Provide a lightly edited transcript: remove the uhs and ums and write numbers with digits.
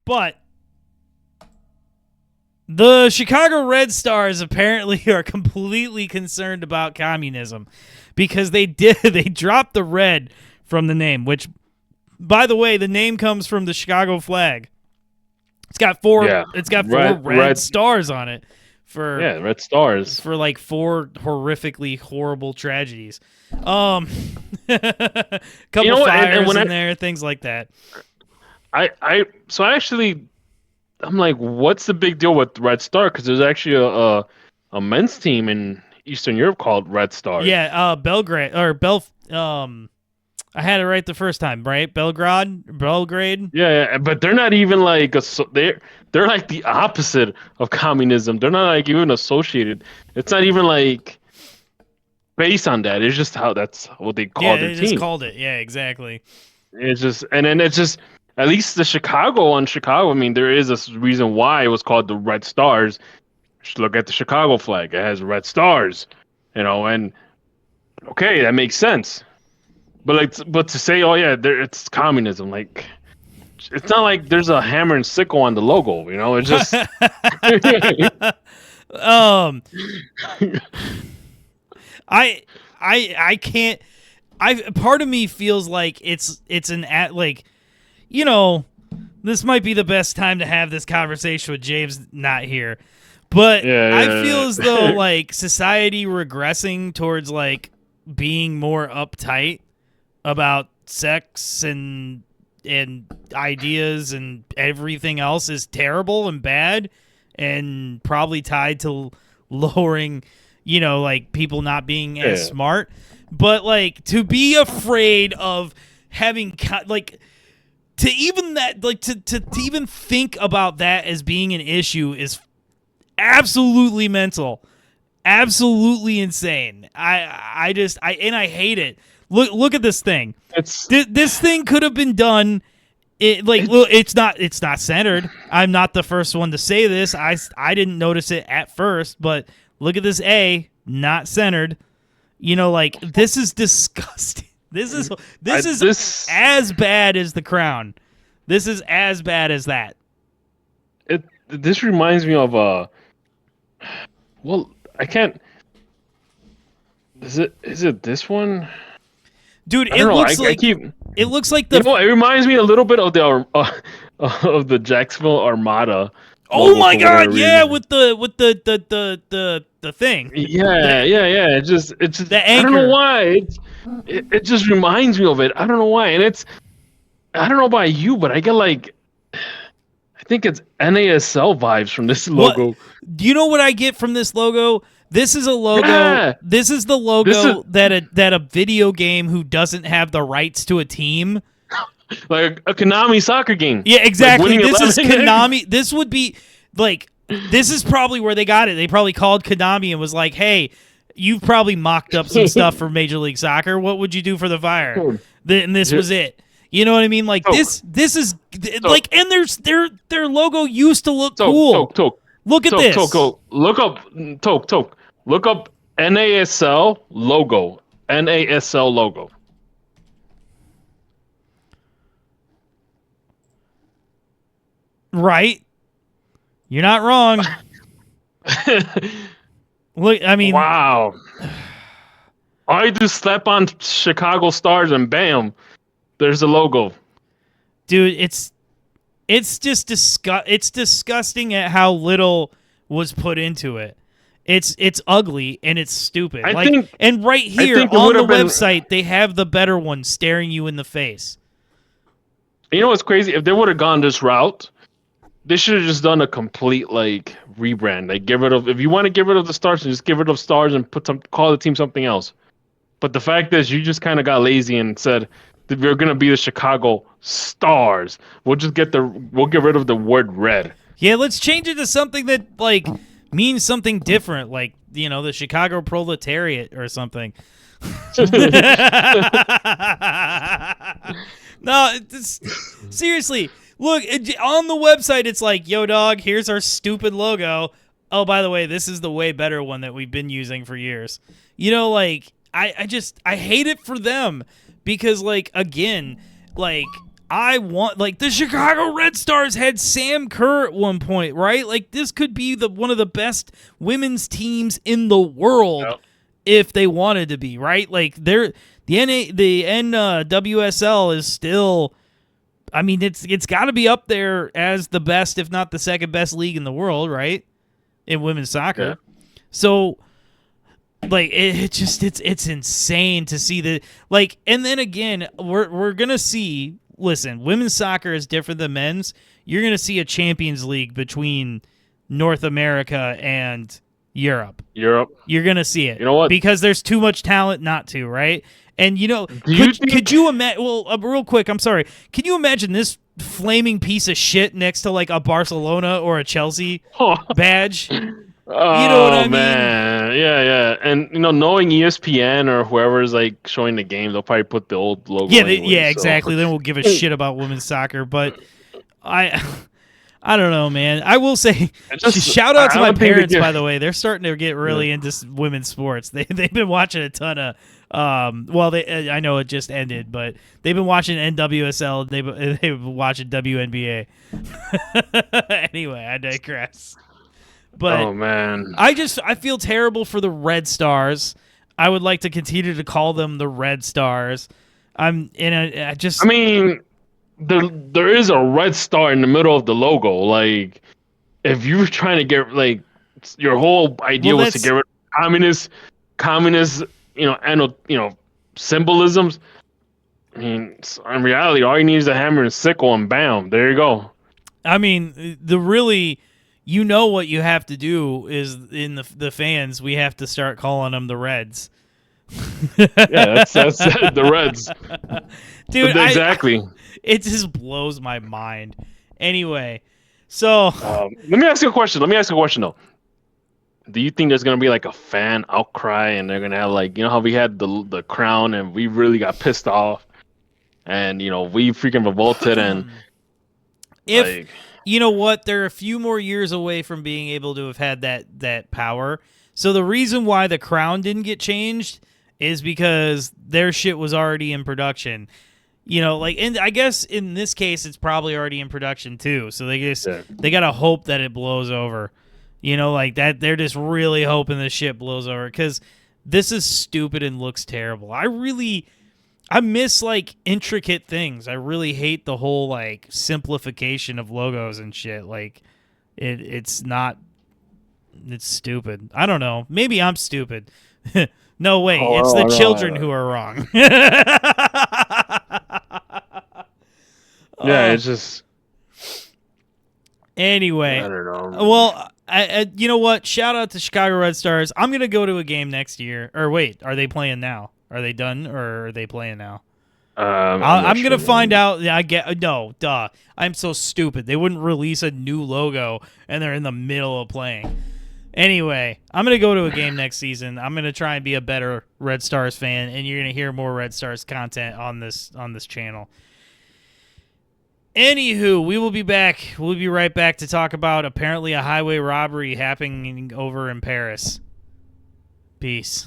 But the Chicago Red Stars apparently are completely concerned about communism because they dropped the red from the name, which, by the way, the name comes from the Chicago flag. It's got four red stars on it red stars for like 4 horrifically horrible tragedies. Couple fires in there, things like that. I'm like, what's the big deal with Red Star? Because there's actually a men's team in Eastern Europe called Red Stars. Yeah, Belgrade or I had it right the first time, right? Belgrade. Yeah, but they're not even like they're like the opposite of communism. They're not like even associated. It's not even like based on that. It's just that's what they call their team. Just called it. Yeah, exactly. It's just at least the Chicago. I mean, there is a reason why it was called the Red Stars. Just look at the Chicago flag; it has red stars, and okay, that makes sense. But to say, oh yeah, it's communism, like it's not like there's a hammer and sickle on the logo, It's just I can't. Part of me feels like it's this might be the best time to have this conversation with James not here, but I feel as though like society regressing towards like being more uptight about sex and ideas and everything else is terrible and bad and probably tied to lowering, like people not being as smart. But like to be afraid of having to even think about that as being an issue is absolutely mental, absolutely insane. I hate it. Look at this thing. This thing could have been done. It's not centered. I'm not the first one to say this. I didn't notice it at first, but look at this A, not centered. This is disgusting. This is as bad as the Crown. This is as bad as that. This reminds me of well, I can't. Is it this one? Dude, it looks like the. It reminds me a little bit of the Jacksonville Armada. Oh my God! Yeah, with the thing. Yeah. It's just the anchor. I don't know why. It just reminds me of it. I don't know why, and I don't know about you, but I get like. I think it's NASL vibes from this logo. Do you know what I get from this logo? This is a logo. Yeah. This is the logo that a video game who doesn't have the rights to a team, like a Konami soccer game. Yeah, exactly. This is Konami. This would be like this is probably where they got it. They probably called Konami and was like, "Hey, you've probably mocked up some stuff for Major League Soccer. What would you do for the Fire?" And this was it. You know what I mean? Like this is like, and their logo used to look cool. Look at this. Look up NASL logo. NASL logo. Right. You're not wrong. Look, I mean, wow. I just slap on Chicago Stars and bam, there's the logo. Dude, it's just it's disgusting at how little was put into it. It's ugly and it's stupid. And right here on the website, they have the better one staring you in the face. You know what's crazy? If they would have gone this route, they should have just done a complete rebrand. If you want to get rid of the Stars, just get rid of Stars and call the team something else. But the fact is, you just kind of got lazy and said that we're gonna be the Chicago Stars. We'll get rid of the word red. Yeah, let's change it to something that means something different, like the Chicago Proletariat or something. No, seriously. Look, on the website, it's like, yo, dog, here's our stupid logo. Oh, by the way, this is the way better one that we've been using for years. I hate it for them because, again, I want, like, the Chicago Red Stars had Sam Kerr at one point, right? Like, this could be one of the best women's teams in the world if they wanted to be, right? Like, the NWSL is still, I mean, it's got to be up there as the best, if not the second best league in the world, right? In women's soccer. Yeah. So, like, it's insane to see that, like, and then again, we're gonna see. Listen, women's soccer is different than men's. You're gonna see a Champions League between North America and Europe. You're gonna see it. You know what? Because there's too much talent not to, right? And could you imagine? Well, real quick, I'm sorry. Can you imagine this flaming piece of shit next to like a Barcelona or a Chelsea badge? Oh, you know what I mean? Man. Yeah. And knowing ESPN or whoever's like showing the game, they'll probably put the old logo. Yeah, exactly. Then we'll give a shit about women's soccer. But I don't know, man. I will say, shout out to my parents, by the way. They're starting to get really into women's sports. They've been watching a ton of. I know it just ended, but they've been watching NWSL. They've been watching WNBA. Anyway, I digress. But oh man, I feel terrible for the Red Stars. I would like to continue to call them the Red Stars. I mean, there is a red star in the middle of the logo. Like, if you're trying to get like your whole idea was to get rid of communist, symbolisms. I mean, in reality, all you need is a hammer and sickle, and bam, there you go. I mean, what you have to do is in the fans, we have to start calling them the Reds. Yeah, that's the Reds, dude. Exactly. It just blows my mind. Anyway, so let me ask you a question. Though. Do you think there's gonna be like a fan outcry, and they're gonna have like how we had the crown, and we really got pissed off, and we freaking revolted, and if you know what, they're a few more years away from being able to have had that power. So the reason why the crown didn't get changed is because their shit was already in production. And I guess in this case it's probably already in production too. So they gotta hope that it blows over. Like that, they're just really hoping this shit blows over because this is stupid and looks terrible. I miss like intricate things. I really hate the whole like simplification of logos and shit. Like it's stupid. I don't know. Maybe I'm stupid. No way. It's the children who are wrong. Yeah, it's just. Anyway, I don't know. Well, you know what? Shout out to Chicago Red Stars. I'm gonna go to a game next year. Or wait, are they playing now? Are they done or are they playing now? I'm gonna find out. Yeah, I'm so stupid. They wouldn't release a new logo and they're in the middle of playing. Anyway, I'm gonna go to a game next season. I'm gonna try and be a better Red Stars fan, and you're gonna hear more Red Stars content on this channel. Anywho, we will be back. We'll be right back to talk about apparently a highway robbery happening over in Paris. Peace.